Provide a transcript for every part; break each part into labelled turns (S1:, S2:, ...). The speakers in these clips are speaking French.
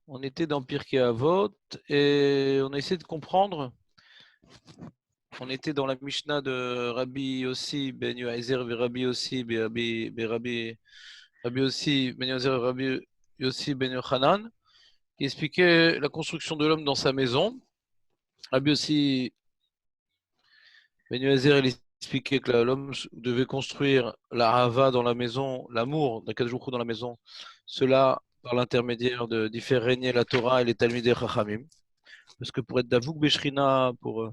S1: On était dans Pirkei Avot et on a essayé de comprendre. On était dans la Mishnah de Rabbi Yossi ben Yoazer et Rabbi Yossi Rabbi Yossi ben Yoazer et Rabbi Yossi ben Yochanan qui expliquait la construction de l'homme dans sa maison. Rabbi Yossi ben Yoazer il expliquait que l'homme devait construire la hava dans la maison, l'amour d'Akadosh Baruch Hu dans la maison. Cela par l'intermédiaire d'y faire régner la Torah et les Talmidei Chachamim. Parce que pour être Davouk Beshrina, pour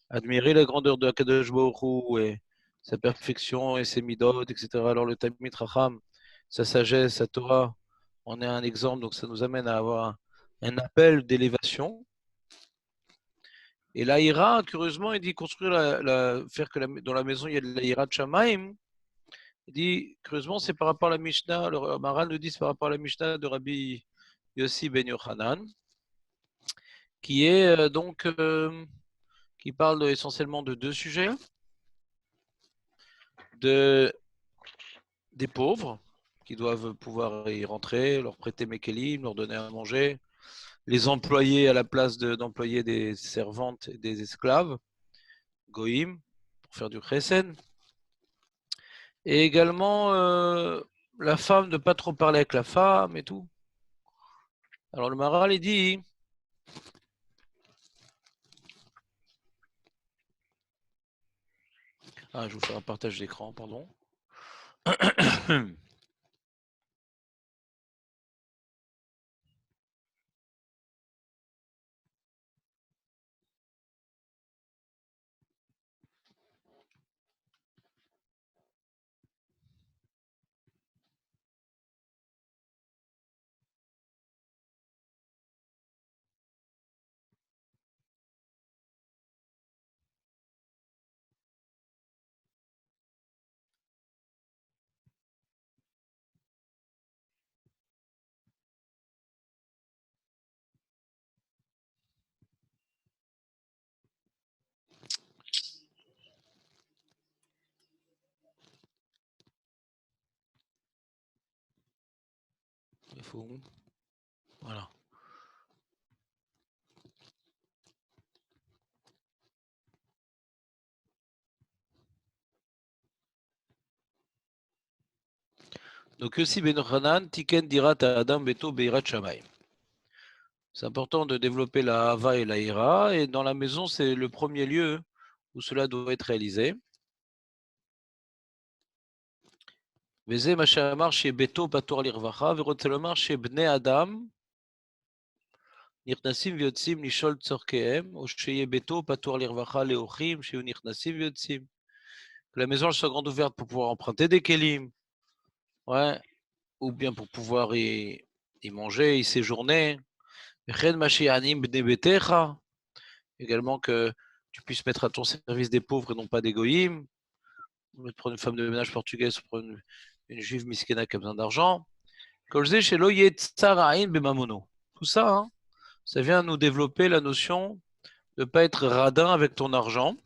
S1: admirer la grandeur de Akadosh Baruch Hu et sa perfection et ses midot, etc. Alors le Talmid Chacham, sa sagesse, sa Torah, on est un exemple, donc ça nous amène à avoir un appel d'élévation. Et l'Aïra, curieusement, il dit construire faire que dans la maison il y a de l'Aïra de Shamaim. Il dit, curieusement, c'est par rapport à la Mishnah, le Maral nous dit c'est par rapport à la Mishnah de Rabbi Yossi ben Yochanan, qui est qui parle essentiellement de deux sujets, des pauvres qui doivent pouvoir y rentrer, leur prêter Mekelim, leur donner à manger, les employer à la place d'employer des servantes et des esclaves, Goïm, pour faire du Chesen. Et également, la femme, ne pas trop parler avec la femme et tout. Alors le Maral, il dit, je vais vous faire un partage d'écran, pardon. Il faut... Voilà. Donc aussi Ben Hanan, Tiken dirat Adam Beto Beirat Shamaim. C'est important de développer la Hava et la Ira, et dans la maison, c'est le premier lieu où cela doit être réalisé. וזה מה שאמר שביתו פתוח לרווחה, ורוצה לומר שבני אדם נכנסים ויוצאים לשאול צורכיהם, או שיהיה ביתו פתוח לרווחה לאורחים, שיהיו נכנסים ויוצאים. Que la maison soit grande ouverte pour pouvoir emprunter des kelim, ouais, ou bien pour pouvoir y manger, y séjourner. Également que tu puisses mettre à ton service des pauvres et non pas des goïms. Prendre une femme de ménage portugaise, prendre une juive miskena qui a besoin d'argent. Tout ça, hein, ça vient nous développer la notion de ne pas être radin avec ton argent.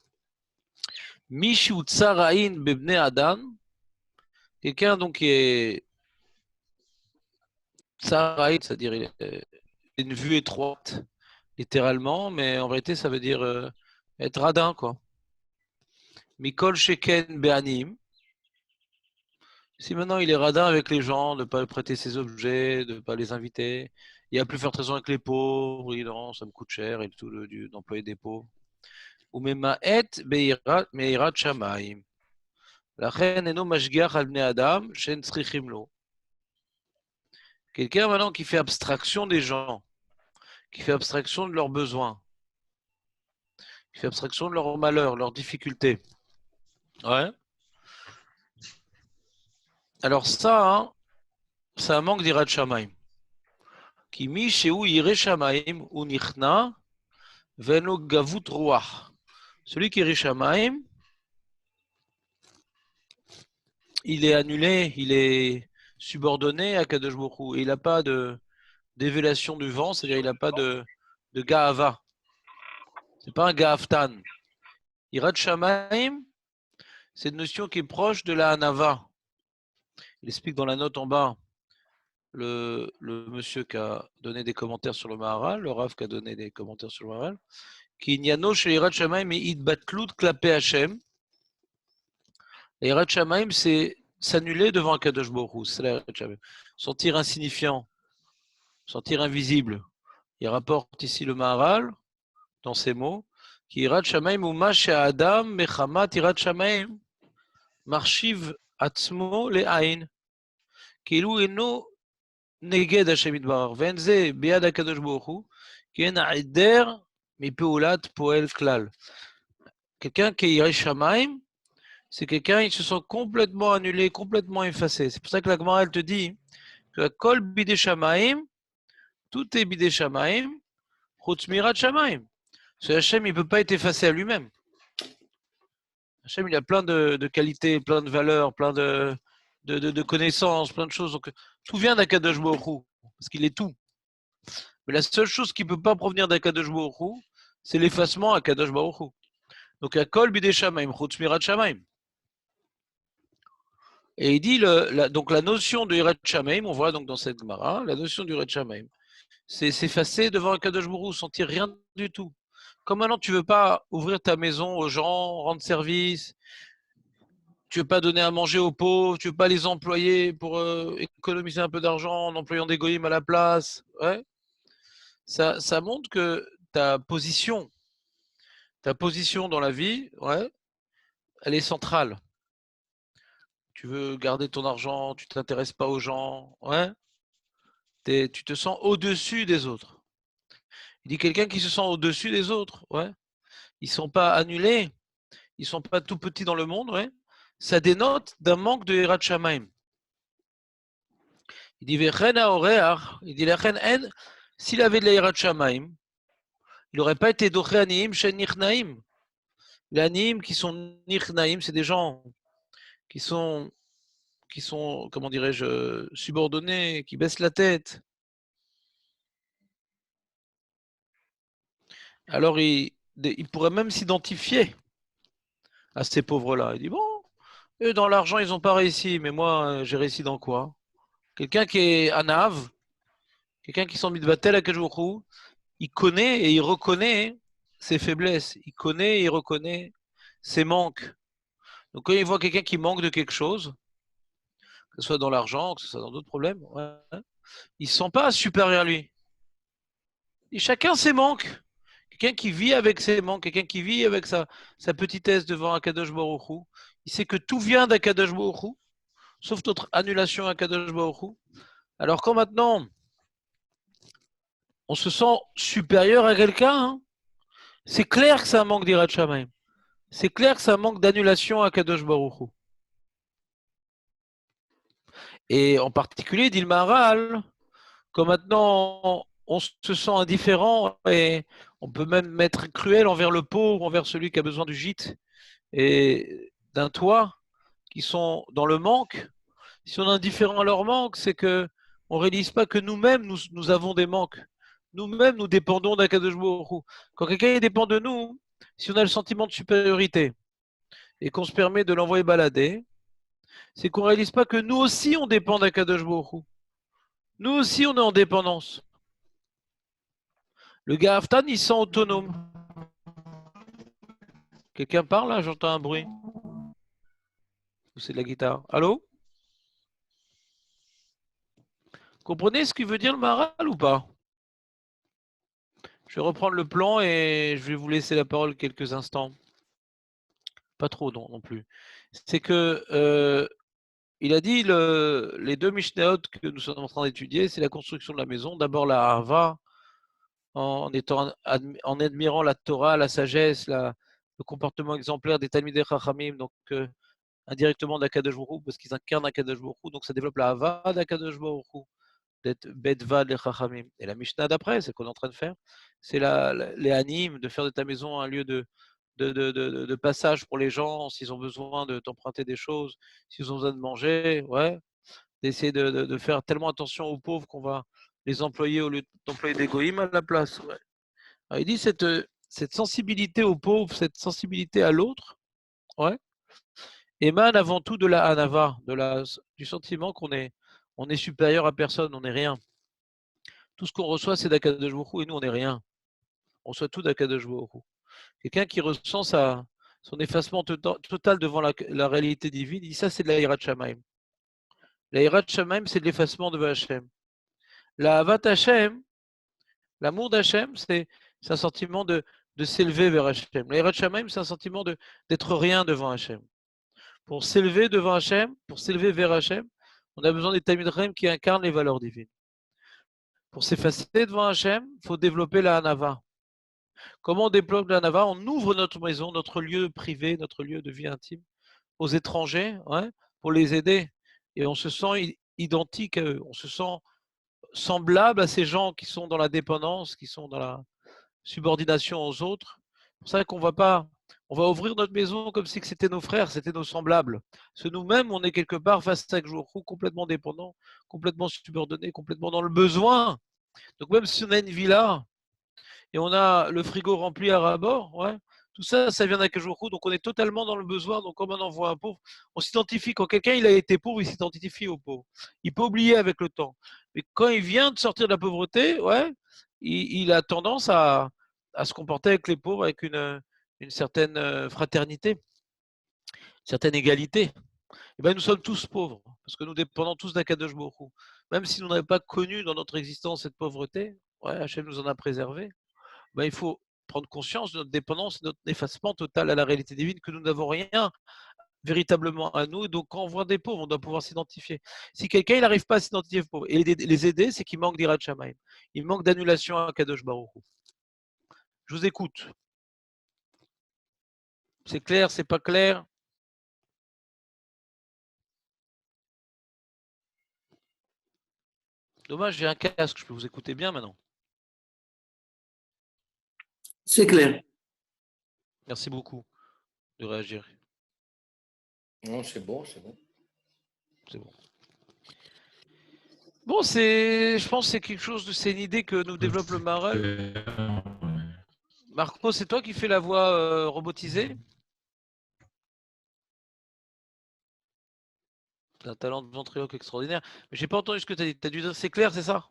S1: Mishu tsarain bebne adam, quelqu'un donc qui est tsarain, c'est-à-dire il a une vue étroite, littéralement, mais en vérité ça veut dire être radin, quoi. Mikol sheken be'anim. Si maintenant il est radin avec les gens, de ne pas prêter ses objets, de ne pas les inviter, il a plus faire raison avec les pauvres, il dit non, ça me coûte cher et tout d'employer des pauvres. Ou même meirat shamaim. Lachen eno mashgiach al bnei adam shen tzrichim lo. Quelqu'un maintenant qui fait abstraction des gens, qui fait abstraction de leurs besoins, qui fait abstraction de leurs malheurs, leurs difficultés. Ouais. Alors ça, hein, c'est un manque d'irat shamaim. Qui mi sheu yire shamaim ou nichna veno gavut ruach. Celui qui est Rishamaim, il est annulé, il est subordonné à Kadosh Baruch Hu. Il n'a pas d'évélation du vent, c'est-à-dire il n'a pas de Ga'ava. C'est pas un Ga'aftan. Irat Shamaim, c'est une notion qui est proche de la Hanava. Il explique dans la note en bas le monsieur qui a donné des commentaires sur le Maharal, le Rav qui a donné des commentaires sur le Maharal, qui Inyano chez Yirat Shamayim et Idbatlut klapé Hashem. Et Yirat Shamayim, c'est s'annuler devant un Kadosh Baruch Hu. C'est la Yirat Shamayim. Sentir insignifiant, sentir invisible. Il rapporte ici le Maharal, dans ces mots, qui Yirat Shamayim ou Mash Adam Mechamat Yirat Shamayim Marshiv Atzmo Le'ain. כאילו אינו נגד השם יתברך, ואין זה ביד הקדוש ברוך הוא, כי אין העדר מפעולת פועל כלל. Quelqu'un qui est ירא שמיים, c'est quelqu'un qui se sent complètement annulé, complètement effacé. C'est pour ça que la Gemara, elle te dit que kol bidei shamayim, tout est bidei shamayim, chutz mirat shamayim. Ce Hachem, il ne peut pas être effacé à lui-même. Hachem, il a plein de qualités, plein de valeurs, plein de connaissances, plein de choses. Donc, tout vient d'Akadosh Baruch Hu, parce qu'il est tout. Mais la seule chose qui ne peut pas provenir d'Akadosh Baruch Hu, c'est l'effacement à Kadosh Baruch Hu. Donc, Akol bidei shamayim, chutz mirat shamayim. Et il dit, donc la notion de Yirat Shamayim, on voit donc dans cette Gemara, la notion du Yirat Shamayim, c'est s'effacer devant Akadosh Baruch Hu, sentir rien du tout. Comme maintenant, tu ne veux pas ouvrir ta maison aux gens, rendre service, tu ne veux pas donner à manger aux pauvres, tu ne veux pas les employer pour économiser un peu d'argent en employant des goïms à la place. Ouais. Ça montre que ta position dans la vie, ouais, elle est centrale. Tu veux garder ton argent, tu ne t'intéresses pas aux gens, ouais. Tu te sens au-dessus des autres. Il dit quelqu'un qui se sent au-dessus des autres, ouais. Ils ne sont pas annulés, ils ne sont pas tout petits dans le monde, ouais. Ça dénote d'un manque de Yirat Shamayim. Il dit il dit la reine en, s'il avait de la Yirat Shamayim, il n'aurait pas été doché Aniim chez Nichnaim. Les Aniim qui sont Nichnaim, c'est des gens qui sont, comment dirais-je, subordonnés, qui baissent la tête. Alors il pourrait même s'identifier à ces pauvres-là. Il dit, bon, eux, dans l'argent, ils n'ont pas réussi, mais moi, j'ai réussi dans quoi? Quelqu'un qui est anav, quelqu'un qui s'en mitbatel à Kajoukou, il connaît et il reconnaît ses faiblesses. Il connaît et il reconnaît ses manques. Donc quand il voit quelqu'un qui manque de quelque chose, que ce soit dans l'argent, que ce soit dans d'autres problèmes, ouais, il ne se sent pas supérieur à lui. Et chacun ses manques. Quelqu'un qui vit avec ses manques, quelqu'un qui vit avec sa petitesse devant Akadosh Baruch Hu, il sait que tout vient d'Akadosh Baruch Hu, sauf notre annulation à Akadosh Baruch Hu. Alors quand maintenant on se sent supérieur à quelqu'un, hein, c'est clair que c'est un manque d'Yirat Shamayim. C'est clair que c'est un manque d'annulation à Kadosh Baruch Hu. Et en particulier, dit le Maharal, quand maintenant on se sent indifférent et on peut même être cruel envers le pauvre, envers celui qui a besoin du gîte et d'un toit, qui sont dans le manque. Si on est indifférent à leur manque, c'est que on ne réalise pas que nous-mêmes, nous avons des manques. Nous-mêmes, nous dépendons d'Akadosh Baruch Hu. Quand quelqu'un dépend de nous, si on a le sentiment de supériorité et qu'on se permet de l'envoyer balader, c'est qu'on ne réalise pas que nous aussi, on dépend d'Akadosh Baruch Hu. Nous aussi, on est en dépendance. Le gars Haftan, il se sent autonome. Quelqu'un parle là? J'entends un bruit. Ou c'est de la guitare? Allô? Comprenez ce qu'il veut dire le Maharal ou pas? Je vais reprendre le plan et je vais vous laisser la parole quelques instants. Pas trop non plus. C'est que il a dit les deux Mishnayot que nous sommes en train d'étudier, c'est la construction de la maison. D'abord la Ahava, en admirant la Torah, la sagesse, le comportement exemplaire des Talmidei Chachamim, donc indirectement d'Akadosh Baruch Hu, parce qu'ils incarnent Akadosh Baruch Hu, donc ça développe la Ahava d'Akadosh Baruch Hu, d'être Bedvad les Chachamim. Et la Mishnah d'après, c'est ce qu'on est en train de faire, c'est les Hanim, de faire de ta maison un lieu de passage pour les gens, s'ils ont besoin de t'emprunter des choses, s'ils ont besoin de manger, ouais, d'essayer de faire tellement attention aux pauvres qu'on va les employer au lieu d'employer des goïms à la place. Ouais. Alors, il dit cette sensibilité aux pauvres, cette sensibilité à l'autre, ouais, émane avant tout de la hanava, du sentiment qu'on est on est supérieur à personne, on n'est rien. Tout ce qu'on reçoit, c'est d'Akadosh Baruch Hu, et nous, on n'est rien. On reçoit tout d'Akadosh Baruch Hu. Quelqu'un qui ressent son effacement total devant la réalité divine, il dit ça, c'est de la Hirat Shamaim. La Hirat Shamaim, c'est de l'effacement devant Hachem. La Havat Hachem, l'amour d'Hachem, c'est un sentiment de s'élever vers Hachem. La Hirat Shamaim, c'est un sentiment d'être rien devant Hachem. Pour s'élever devant Hachem, pour s'élever vers Hachem, on a besoin des Talmid Chacham qui incarnent les valeurs divines. Pour s'effacer devant Hachem, il faut développer la Hanava. Comment on développe la Hanava? On ouvre notre maison, notre lieu privé, notre lieu de vie intime aux étrangers, pour les aider. Et on se sent identique à eux. On se sent semblable à ces gens qui sont dans la dépendance, qui sont dans la subordination aux autres. C'est pour ça qu'on va pas, on va ouvrir notre maison comme si c'était nos frères, c'était nos semblables. Parce que nous-mêmes, on est quelque part face à chaque jour, complètement dépendants, complètement subordonnés, complètement dans le besoin. Donc même si on a une villa et on a le frigo rempli à ras-bord, tout ça, ça vient d'Akadosh. Donc on est totalement dans le besoin. Donc comme on envoie un pauvre, on s'identifie. Quand quelqu'un il a été pauvre, il s'identifie au pauvre. Il peut oublier avec le temps. Mais quand il vient de sortir de la pauvreté, il a tendance à se comporter avec les pauvres avec une certaine fraternité, une certaine égalité. Et ben, nous sommes tous pauvres, parce que nous dépendons tous d'Akadosh Baruch Hu. Même si nous n'avons pas connu dans notre existence cette pauvreté, Hachem nous en a préservé, ben, il faut prendre conscience de notre dépendance, de notre effacement total à la réalité divine, que nous n'avons rien véritablement à nous. Et donc, quand on voit des pauvres, on doit pouvoir s'identifier. Si quelqu'un n'arrive pas à s'identifier aux pauvres et les aider, c'est qu'il manque d'Irat Shamayim. Il manque d'annulation à Kadosh Baruch Hu. Je vous écoute. C'est clair, c'est pas clair? Dommage, j'ai un casque, je peux vous écouter bien maintenant.
S2: C'est clair.
S1: Merci beaucoup de réagir.
S2: Non, c'est bon, c'est bon.
S1: C'est bon. Bon, je pense que c'est quelque chose c'est une idée que nous développe le Maharal. Marco, c'est toi qui fais la voix robotisée? Tu as un talent de ventriloque extraordinaire. Mais j'ai pas entendu ce que tu as dit. Tu as dû dire c'est clair, c'est ça?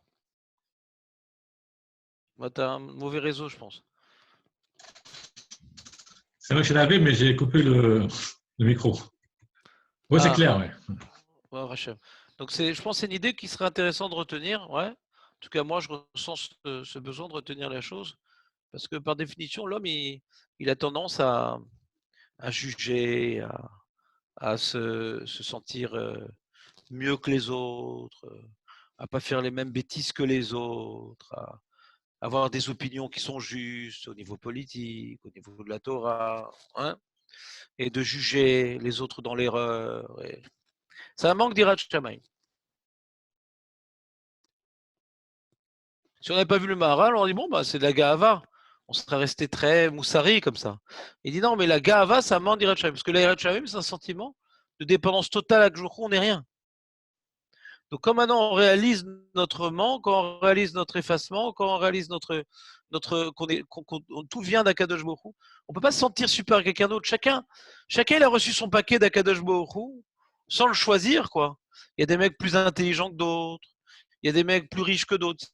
S1: Bah, tu as un mauvais réseau, je pense.
S3: C'est vrai que je l'avais, mais j'ai coupé le micro. Oui, c'est clair, oui.
S1: Ouais, Rachel. Donc, je pense que c'est une idée qui serait intéressante de retenir. Ouais. En tout cas, moi, je ressens ce besoin de retenir la chose. Parce que par définition, l'homme, il a tendance à juger, à se sentir mieux que les autres, à pas faire les mêmes bêtises que les autres, à avoir des opinions qui sont justes au niveau politique, au niveau de la Torah, et de juger les autres dans l'erreur. C'est un manque d'Irat Shamayim. Si on n'avait pas vu le Maharal, on dit bon, bah, c'est de la Gahava. On serait resté très moussari comme ça. Il dit non, mais la Gahava, ça manque d'Irat Shamayim. Parce que l'Irat Shamayim, c'est un sentiment de dépendance totale à Akadosh, on n'est rien. Donc, quand maintenant on réalise notre manque, quand on réalise notre effacement, quand on réalise qu'on tout vient d'Akadosh Baruch Hu, on ne peut pas se sentir super à quelqu'un d'autre. Chacun, il a reçu son paquet d'Akadosh Baruch Hu sans le choisir, quoi. Il y a des mecs plus intelligents que d'autres. Il y a des mecs plus riches que d'autres.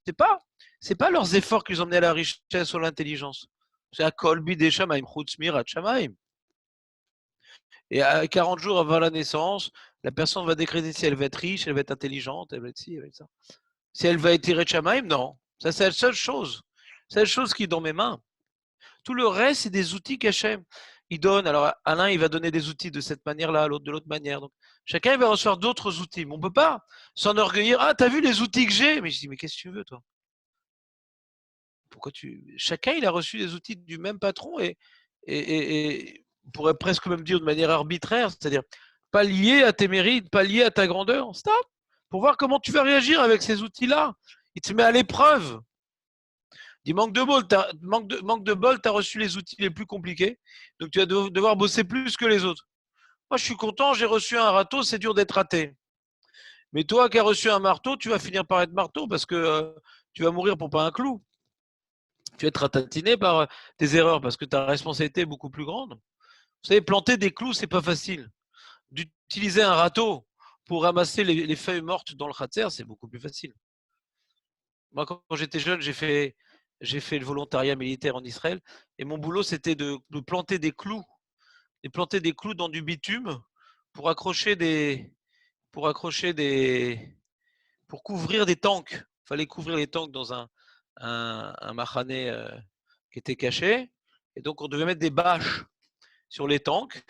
S1: C'est pas leurs efforts qui les ont menés à la richesse ou à l'intelligence. C'est à Kolbi des Shamaim, Chutz Mirat Shamaim. Et à 40 jours avant la naissance, la personne va décréter si elle va être riche, elle va être intelligente, elle va être ci, elle va être ça. Si elle va être Hirat Shamaim, non. Ça, c'est la seule chose. C'est la chose qui est dans mes mains. Tout le reste, c'est des outils qu'Hachem il donne. Alors, à l'un, il va donner des outils de cette manière-là, à l'autre de l'autre manière. Donc, chacun il va recevoir d'autres outils. Mais on ne peut pas s'enorgueillir. Ah, t'as vu les outils que j'ai? Mais je dis, mais qu'est-ce que tu veux, toi? Chacun, il a reçu des outils du même patron et on pourrait presque même dire de manière arbitraire, c'est-à-dire pas lié à tes mérites, pas lié à ta grandeur. Stop! Pour voir comment tu vas réagir avec ces outils-là. Il te met à l'épreuve. Il manque de bol, tu as reçu les outils les plus compliqués, donc tu vas devoir bosser plus que les autres. Moi, je suis content, j'ai reçu un râteau, c'est dur d'être raté. Mais toi qui as reçu un marteau, tu vas finir par être marteau parce que tu vas mourir pour pas un clou. Tu vas être ratatiné par tes erreurs parce que ta responsabilité est beaucoup plus grande. Vous savez, planter des clous, c'est pas facile. D'utiliser un râteau pour ramasser les feuilles mortes dans le khatser, c'est beaucoup plus facile. Moi, quand j'étais jeune, j'ai fait le volontariat militaire en Israël et mon boulot, c'était de planter des clous dans du bitume pour couvrir des tanks. Il fallait couvrir les tanks dans un mahané qui était caché. Et donc, on devait mettre des bâches sur les tanks.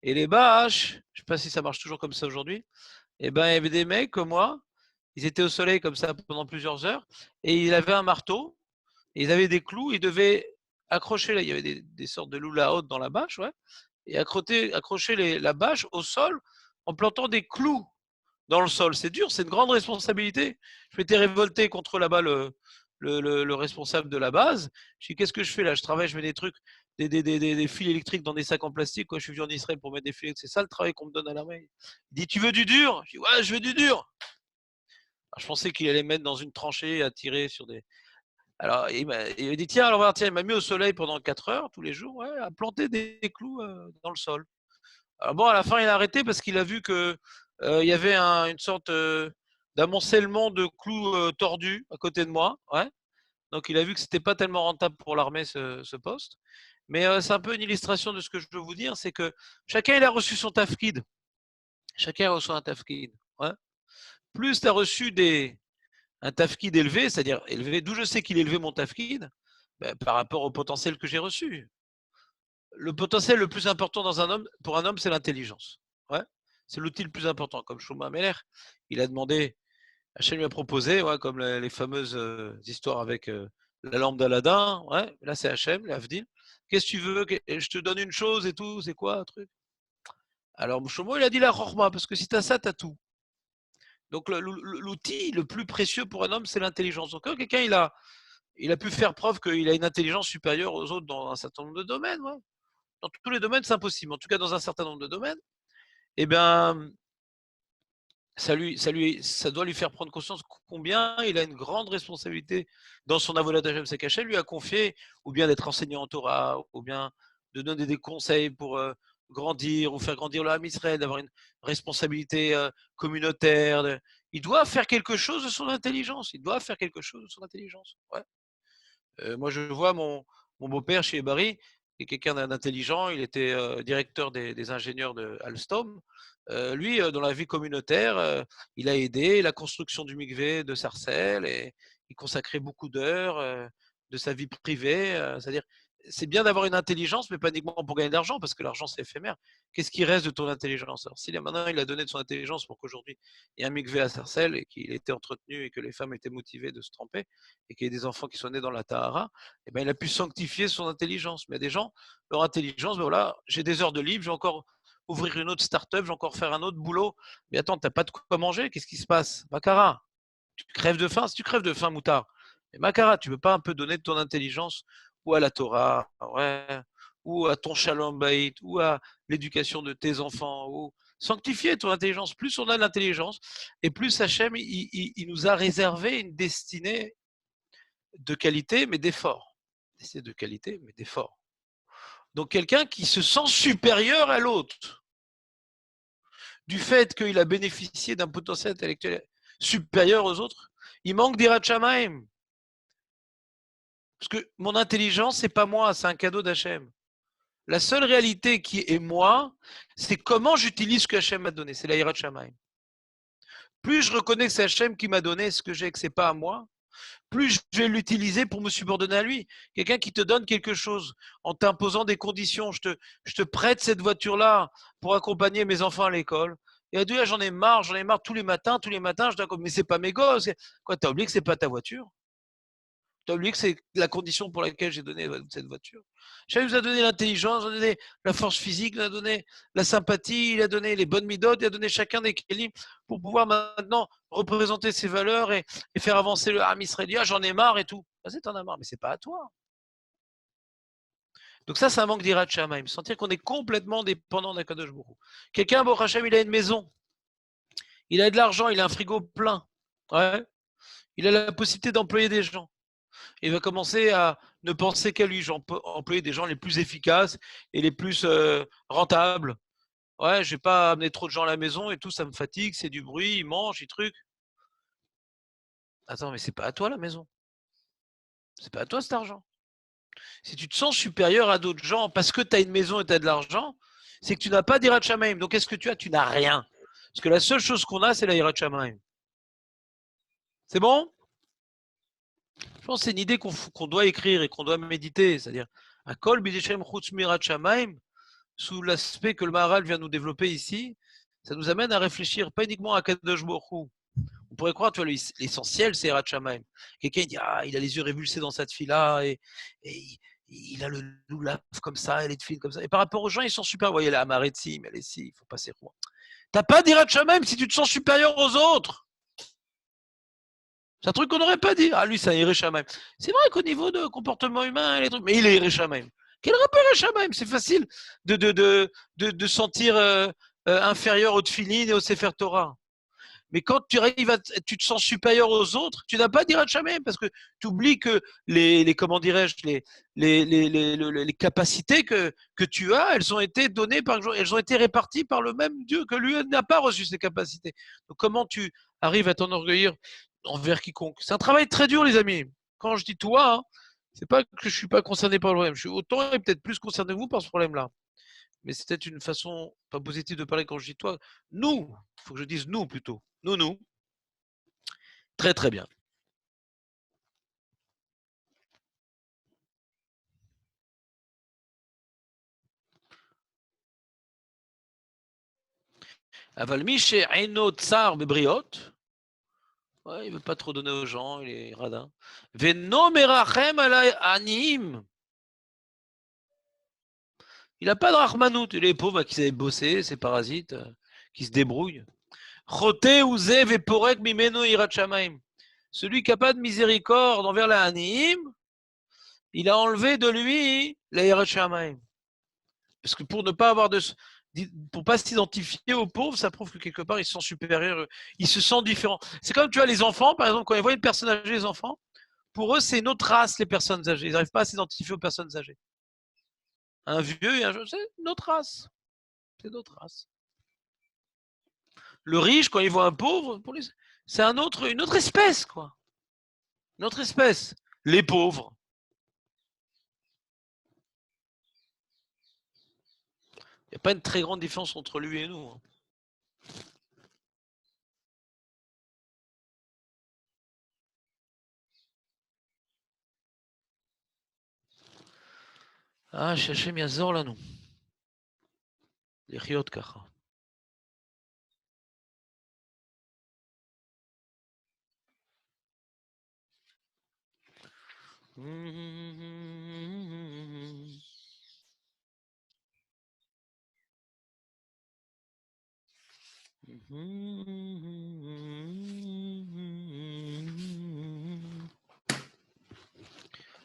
S1: Et les bâches, je ne sais pas si ça marche toujours comme ça aujourd'hui, et ben, il y avait des mecs comme moi, ils étaient au soleil comme ça pendant plusieurs heures, et ils avaient un marteau, et ils avaient des clous, ils devaient accrocher, là, il y avait des sortes de loulas hautes dans la bâche, ouais, et accrocher la bâche au sol en plantant des clous dans le sol. C'est dur, c'est une grande responsabilité. Je m'étais révolté contre là-bas le responsable de la base. Je dis, qu'est-ce que je fais là? Je travaille, je mets des trucs, des fils électriques dans des sacs en plastique. Quoi. Je suis venu en Israël pour mettre des fils. C'est ça le travail qu'on me donne à la main. Il dit, tu veux du dur? Je dis, ouais, je veux du dur. Alors, je pensais qu'il allait me mettre dans une tranchée à tirer sur des. Alors, il m'a dit, tiens, alors, tiens, il m'a mis au soleil pendant 4 heures tous les jours, ouais, à planter des clous dans le sol. Alors bon, à la fin, il a arrêté parce qu'il a vu que il y avait une sorte d'amoncellement de clous tordus à côté de moi. Ouais. Donc, il a vu que c'était pas tellement rentable pour l'armée ce poste. Mais c'est un peu une illustration de ce que je veux vous dire, c'est que chacun il a reçu son tafkid. Chacun a reçu un tafkid. Ouais. Plus tu as reçu un tafkid élevé, c'est-à-dire élevé, d'où je sais qu'il est élevé mon tafkid, ben, par rapport au potentiel que j'ai reçu. Le potentiel le plus important pour un homme, c'est l'intelligence. Ouais. C'est l'outil le plus important. Comme Shlomo Ameler, il a demandé, Hachem lui a proposé, ouais, comme les fameuses histoires avec la lampe d'Aladin. Ouais, là, c'est Hachem, l'Avdil. Qu'est-ce que tu veux? Je te donne une chose et tout. C'est quoi un truc? Alors, Shlomo, il a dit la chorma, parce que si tu as ça, tu as tout. Donc, l'outil le plus précieux pour un homme, c'est l'intelligence. Donc, quand quelqu'un il a pu faire preuve qu'il a une intelligence supérieure aux autres dans un certain nombre de domaines, ouais. Dans tous les domaines, c'est impossible. En tout cas, dans un certain nombre de domaines, eh bien, ça doit lui faire prendre conscience combien il a une grande responsabilité dans son avodat Hashem Sekachem, lui a confié, ou bien d'être enseignant en Torah, ou bien de donner des conseils pour grandir, ou faire grandir le Ham Israël, d'avoir une responsabilité communautaire. Il doit faire quelque chose de son intelligence. Il doit faire quelque chose de son intelligence. Ouais. Moi, je vois mon beau-père chez Barry, qui est quelqu'un d'intelligent. Il était directeur des ingénieurs de Alstom. Lui, dans la vie communautaire, il a aidé la construction du mikvé de Sarcelles et il consacrait beaucoup d'heures de sa vie privée. C'est-à-dire, c'est bien d'avoir une intelligence, mais pas uniquement pour gagner de l'argent, parce que l'argent, c'est éphémère. Qu'est-ce qui reste de ton intelligence? Alors, s'il maintenant il a donné de son intelligence pour qu'aujourd'hui il y ait un mikvé à Sarcelles et qu'il était entretenu et que les femmes étaient motivées de se tremper et qu'il y ait des enfants qui sont nés dans la Tahara, eh ben, il a pu sanctifier son intelligence. Mais il y a des gens, leur intelligence, ben voilà, j'ai des heures de libre, j'ai encore ouvrir une autre start-up, j'ai encore faire un autre boulot. Mais attends, t'as pas de quoi manger, qu'est-ce qui se passe? Makara, tu crèves de faim. Si tu crèves de faim, moutard, mais Makara, tu peux pas un peu donner de ton intelligence ou à la Torah, ouais, ou à ton shalom bayit, ou à l'éducation de tes enfants, ou sanctifier ton intelligence. Plus on a de l'intelligence, et plus Hachem, il nous a réservé une destinée de qualité, mais d'effort. Destinée de qualité, mais d'effort. Donc quelqu'un qui se sent supérieur à l'autre, du fait qu'il a bénéficié d'un potentiel intellectuel supérieur aux autres, il manque d'Irat Shamaim. Parce que mon intelligence, c'est pas moi, c'est un cadeau d'Hachem. La seule réalité qui est moi, c'est comment j'utilise ce que Hachem m'a donné. C'est la Irat Shamaim. Plus je reconnais que c'est Hachem qui m'a donné ce que j'ai et que ce n'est pas à moi, plus je vais l'utiliser pour me subordonner à lui. Quelqu'un qui te donne quelque chose en t'imposant des conditions. Je te prête cette voiture-là pour accompagner mes enfants à l'école. Et à dire, j'en ai marre tous les matins, je dois, mais c'est pas mes gosses. Quoi, t'as oublié que c'est pas ta voiture? T'as oublié que c'est la condition pour laquelle j'ai donné cette voiture? Chacun nous a donné l'intelligence, il a donné la force physique, il a donné la sympathie, il a donné les bonnes midotes, il a donné chacun des kélim pour pouvoir maintenant représenter ses valeurs et faire avancer le Ham Israël. J'en ai marre et tout. Vas-y, t'en as marre, mais c'est pas à toi. Donc ça, c'est un manque d'Irat Shamaim. Sentir qu'on est complètement dépendant d'Akadosh Baruch Hu. Quelqu'un, Baruch Hashem, il a une maison, il a de l'argent, il a un frigo plein. Ouais. Il a la possibilité d'employer des gens. Il va commencer à ne penser qu'à lui, employer des gens les plus efficaces et les plus rentables. Ouais, je vais pas amener trop de gens à la maison et tout, ça me fatigue, c'est du bruit, ils mangent, ils trucs. Attends, mais c'est pas à toi la maison. C'est pas à toi cet argent. Si tu te sens supérieur à d'autres gens parce que tu as une maison et tu as de l'argent, c'est que tu n'as pas d'Irat Shamaim. Donc qu'est-ce que tu as? Tu n'as rien. Parce que la seule chose qu'on a, c'est la Irat Shamaim. C'est bon? Je pense que c'est une idée qu'on doit écrire et qu'on doit méditer. C'est-à-dire, à Kol Bideshem Chutz Mirat Shamaim, sous l'aspect que le Maharal vient nous développer ici, ça nous amène à réfléchir pas uniquement à Kadosh Baruch Hu. On pourrait croire, tu vois, l'essentiel, c'est Irat Shamaim. Quelqu'un dit, ah, il a les yeux révulsés dans cette fille-là, et il a le loulaf comme ça, et les filles comme ça. Et par rapport aux gens, ils sont super. Vous voyez, la Amaretsi, mais elle est si, il faut passer roi. T'as pas d'Irat Shamaim si tu te sens supérieur aux autres. C'est un truc qu'on n'aurait pas dit. Ah, lui, c'est un Iré Shamaim. C'est vrai qu'au niveau de comportement humain, les trucs, mais il est Iré Shamaim. Quel rapport Iré Shamaim? C'est facile de sentir inférieur au Tfilin et au Sefer Torah. Mais quand tu arrives tu te sens supérieur aux autres, tu n'as pas d'Irat Shamaim parce que tu oublies que comment dirais-je, les capacités que tu as, elles ont été données elles ont été réparties par le même Dieu que lui n'a pas reçu ces capacités. Donc comment tu arrives à t'enorgueillir envers quiconque? C'est un travail très dur, les amis. Quand je dis toi, hein, c'est pas que je suis pas concerné par le problème. Je suis autant et peut-être plus concerné que vous par ce problème-là. Mais c'est peut-être une façon pas positive de parler quand je dis toi. Nous, il faut que je dise nous plutôt. Nous. Très très bien. Aval Miché Aino Tsar Bebriot. Ouais, il ne veut pas trop donner aux gens, il est radin. Veno Merachem Anim. Il n'a pas de Rahmanout. Il est pauvre qui savent bosser, ces parasites, qui se débrouillent. Chote Ouze Veporek Mimeno Irachamaim. Celui qui n'a pas de miséricorde envers la Anim, il a enlevé de lui la Irachamaim. Parce que pour ne pas avoir pour pas s'identifier aux pauvres, ça prouve que quelque part ils se sentent supérieurs, ils se sentent différents. C'est comme tu vois les enfants, par exemple, quand ils voient une personne âgée, les enfants, pour eux c'est une autre race les personnes âgées. Ils n'arrivent pas à s'identifier aux personnes âgées. Un vieux et un jeune, c'est notre race. C'est notre race. Le riche, quand il voit un pauvre, c'est une autre espèce, quoi. Une autre espèce. Les pauvres. Il n'y a pas une très grande différence entre lui et nous. Ah, שהשם יעזור לנו לחיות ככה.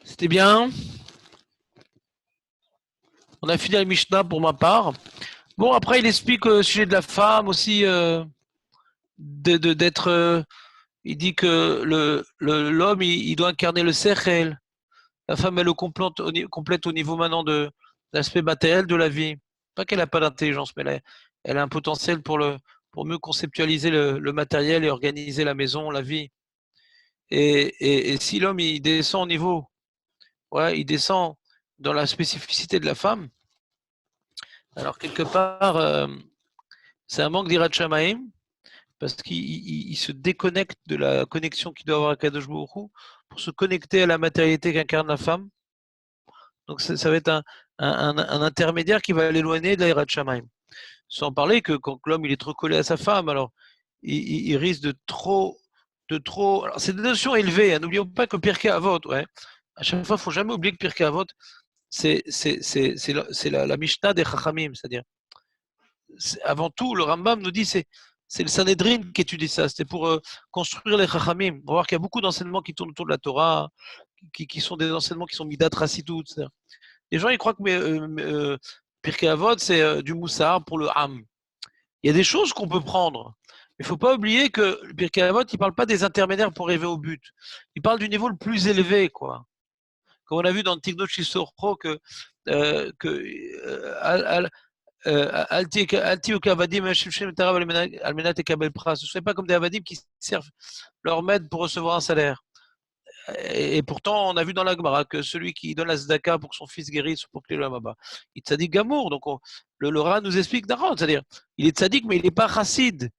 S1: C'était bien. On a fini la Mishnah pour ma part. Bon, après, il explique au sujet de la femme aussi, d'être. Il dit que l'homme, il doit incarner le sechel. La femme, elle le complète au niveau maintenant de l'aspect matériel de la vie. Pas qu'elle n'a pas d'intelligence, mais elle a un potentiel pour mieux conceptualiser le matériel et organiser la maison, la vie. Et si l'homme, il descend au niveau, ouais, il descend dans la spécificité de la femme, alors quelque part, c'est un manque d'Irat Shamaim, parce qu'il se déconnecte de la connexion qu'il doit avoir avec Kadosh Baruch Hu pour se connecter à la matérialité qu'incarne la femme. Donc ça va être un intermédiaire qui va l'éloigner de l'Irat Shamaim. Sans parler que quand l'homme il est trop collé à sa femme, alors il risque de trop. Alors c'est des notions élevées. Hein. N'oublions pas que Pirkei Avot, ouais. À chaque fois, il ne faut jamais oublier que Pirkei Avot, c'est la Mishnah des Chachamim, c'est-à-dire avant tout, le Rambam nous dit c'est le Sanhedrin qui étudie ça. C'était pour construire les Chachamim. On va voir qu'il y a beaucoup d'enseignements qui tournent autour de la Torah, qui sont des enseignements qui sont midat rassidout. Les gens ils croient que Pirkei Avot c'est du moussard pour le Ham. Il y a des choses qu'on peut prendre. Il ne faut pas oublier que le Pirkei Avot, il ne parle pas des intermédiaires pour arriver au but. Il parle du niveau le plus élevé, quoi. Comme on a vu dans le Tignot Chisoro que Alti ou Kavadim, ne soyez pas comme des Avadim qui servent leur maître pour recevoir un salaire. Et pourtant, on a vu dans la Gemara que celui qui donne la tzedaka pour que son fils guérisse ou pour que le Maba, il est tzaddik gamour. Donc, le Ran nous explique d'Aaron, c'est-à-dire, il est tzaddik, mais il n'est pas chassid.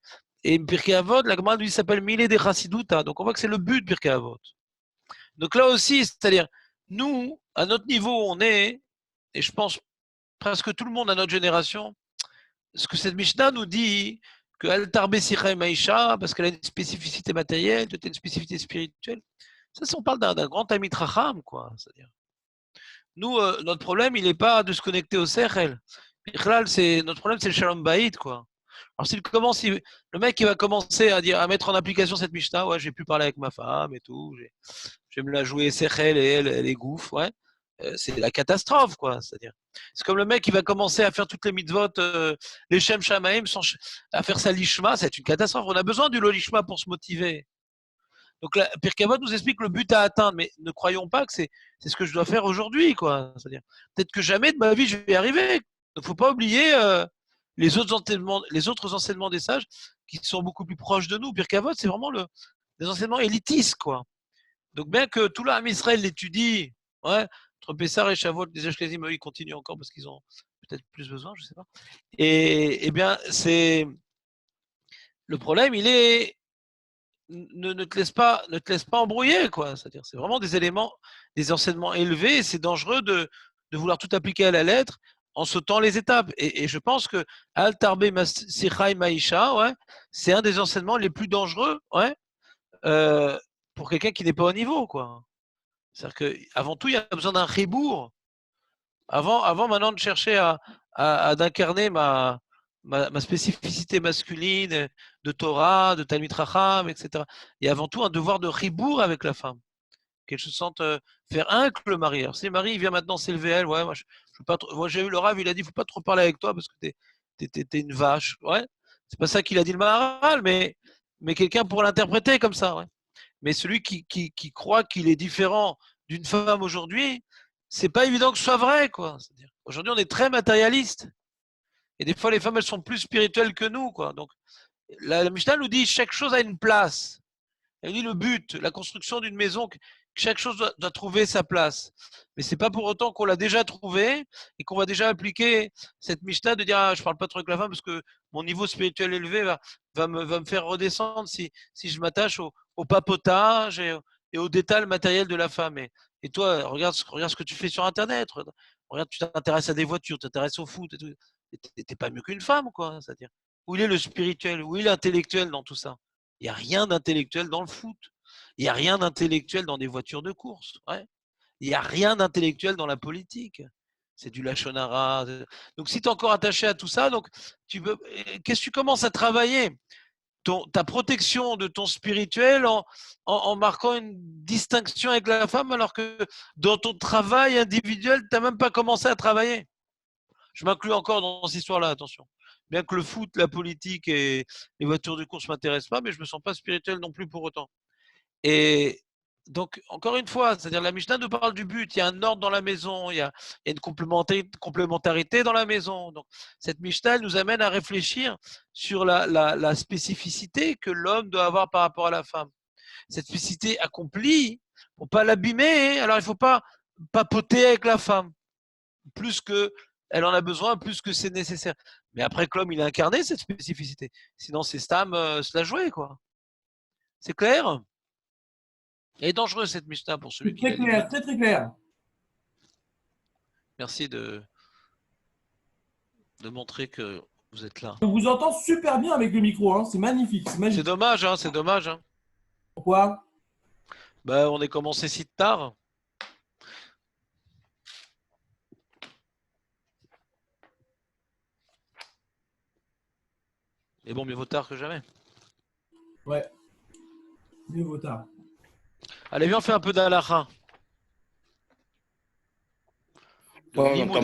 S1: Et Pirkei Avot, la Gemara lui s'appelle Milé de Chassidouta. Donc, on voit que c'est le but de Pirkei Avot. Donc, là aussi, c'est-à-dire, nous, à notre niveau, on est, et je pense presque tout le monde à notre génération, ce que cette Mishnah nous dit, que Al Tarbe Sicha Maïcha, parce qu'elle a une spécificité matérielle, une spécificité spirituelle. Ça, on parle d'un grand Talmid Chacham, quoi. C'est-à-dire, nous, notre problème, il n'est pas de se connecter au Sechel. Notre problème, c'est le Shalom Bayit, quoi. Alors, le mec, il va commencer à mettre en application cette Mishnah, ouais, j'ai pu parler avec ma femme et tout, je vais me la jouer Sechel et elle est gouffre, ouais. C'est la catastrophe, quoi. C'est-à-dire, c'est comme le mec qui va commencer à faire toutes les mitzvot, les Shem Shamaim, à faire sa lishma, c'est une catastrophe. On a besoin du lolishma pour se motiver. Donc, Pirkei Avot nous explique le but à atteindre, mais ne croyons pas que c'est ce que je dois faire aujourd'hui, quoi. C'est-à-dire, peut-être que jamais de ma vie je vais y arriver. Donc, faut pas oublier les autres enseignements des sages qui sont beaucoup plus proches de nous. Pirkei Avot, c'est vraiment des enseignements élitistes, quoi. Donc, bien que tout l'Am Israël l'étudie, ouais, entre Pessar et Shavuot, les Ashkenazim, ils continuent encore parce qu'ils ont peut-être plus besoin, je sais pas. Et bien, le problème, il est ne te laisse pas embrouiller, quoi. C'est-à-dire, c'est vraiment des éléments, des enseignements élevés, et c'est dangereux de vouloir tout appliquer à la lettre en sautant les étapes. Et je pense que Al Tarbe Sichai Maïcha, ouais, c'est un des enseignements les plus dangereux, ouais, pour quelqu'un qui n'est pas au niveau, quoi. C'est-à-dire qu'avant tout, il y a besoin d'un ribour. Avant maintenant de chercher d'incarner ma spécificité masculine de Torah, de Talmid Chacham, etc. Il y a avant tout un devoir de ribour avec la femme, qu'elle se sente faire un avec le mari. Alors si le mari il vient maintenant s'élever elle, ouais, moi j'ai eu le Rav, il a dit faut pas trop parler avec toi parce que t'es une vache. Ouais, c'est pas ça qu'il a dit le Maharal, mais quelqu'un pour l'interpréter comme ça. Ouais. Mais celui qui croit qu'il est différent d'une femme aujourd'hui, c'est pas évident que ce soit vrai, quoi. C'est-à-dire, aujourd'hui, on est très matérialiste. Et des fois, les femmes, elles sont plus spirituelles que nous, quoi. Donc, la Mishnah nous dit chaque chose a une place. Elle dit le but, la construction d'une maison, que chaque chose doit trouver sa place. Mais c'est pas pour autant qu'on l'a déjà trouvé et qu'on va déjà appliquer cette Mishnah de dire je parle pas trop avec la femme parce que mon niveau spirituel élevé va me faire redescendre si je m'attache au papotage et au détail matériel de la femme. Et toi, regarde ce que tu fais sur Internet. Regarde, tu t'intéresses à des voitures, tu t'intéresses au foot et tout. T'es pas mieux qu'une femme, quoi. C'est-à-dire, où il est le spirituel, où il est l'intellectuel dans tout ça. Il n'y a rien d'intellectuel dans le foot. Il n'y a rien d'intellectuel dans des voitures de course. Ouais. Il n'y a rien d'intellectuel dans la politique. C'est du lachonara. Donc, si tu es encore attaché à tout ça, donc qu'est-ce que tu commences à travailler ta protection de ton spirituel en marquant une distinction avec la femme alors que dans ton travail individuel, tu n'as même pas commencé à travailler. Je m'inclus encore dans cette histoire-là, attention. Bien que le foot, la politique et les voitures de course ne m'intéressent pas, mais je ne me sens pas spirituel non plus pour autant. Et donc, encore une fois, c'est-à-dire la Mishnah nous parle du but, il y a un ordre dans la maison, il y a une complémentarité dans la maison. Donc, cette Mishnah elle nous amène à réfléchir sur la spécificité que l'homme doit avoir par rapport à la femme. Cette spécificité accomplie, pour ne pas l'abîmer, alors il ne faut pas papoter avec la femme, plus que elle en a besoin, plus que c'est nécessaire. Mais après que l'homme il a incarné cette spécificité, sinon c'est Stam se la jouer, quoi. C'est clair? Elle est dangereuse cette Mishnah pour celui qui
S4: Très
S1: la
S4: clair,
S1: limite.
S4: très très clair.
S1: Merci de montrer que vous êtes là.
S4: On vous entend super bien avec le micro, hein. C'est magnifique, c'est
S1: C'est
S4: magique.
S1: dommage, hein, c'est dommage. Hein.
S4: Pourquoi?
S1: Bah, on est commencé si tard. Mais bon, mieux vaut tard que jamais.
S4: Ouais. Mieux vaut tard.
S1: Allez, viens, on fait un peu d'alaha.
S2: Bon,